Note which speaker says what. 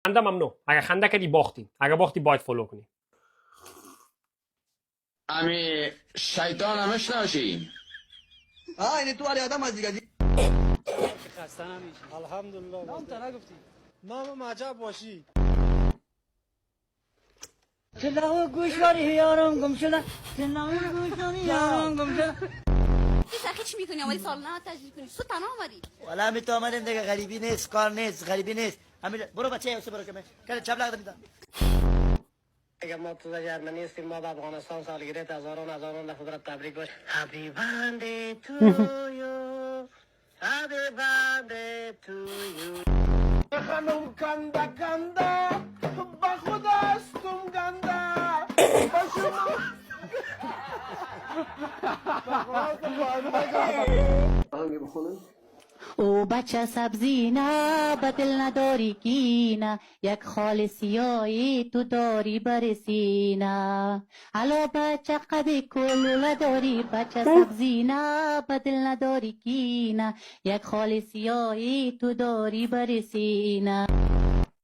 Speaker 1: خنده ممنوع. اگر خنده کردی باختی. اگر باختی باید فالو کنی.
Speaker 2: امی شیطان همش ناشی.
Speaker 3: این تو علی آدم از دیگه
Speaker 4: خسته نمیشی. الحمدلله. نام تا نگفتی. نام عجب باشی.
Speaker 5: چلاو گوشواری یارم گم شده. چلاو گوشواری یارم گم شده.
Speaker 6: ساخی چی میکنی؟ اولی سال نه تجربه کنی. سو تنها آمدی.
Speaker 3: والا همی تو آمدیم دیگه غریبی نیست کار نیست غریبی نیست همین برو بچه یوسف برو که کنه چپ لغت میدم
Speaker 4: اگر ما تو جرمنی هستیم ما به افغانستان سالگرد هزاران قدرت تبریک باش. Happy birthday to you. Happy birthday to you.
Speaker 7: خانم کنده کنده با خود استم گنده با شما
Speaker 5: او بچه سبزی نه بدل نداری کینا یک خال سیایی تو داری برسینا الو بچه قد کلوله داری بچه سبزی نه بدل نداری کینا یک خال سیایی تو داری برسینا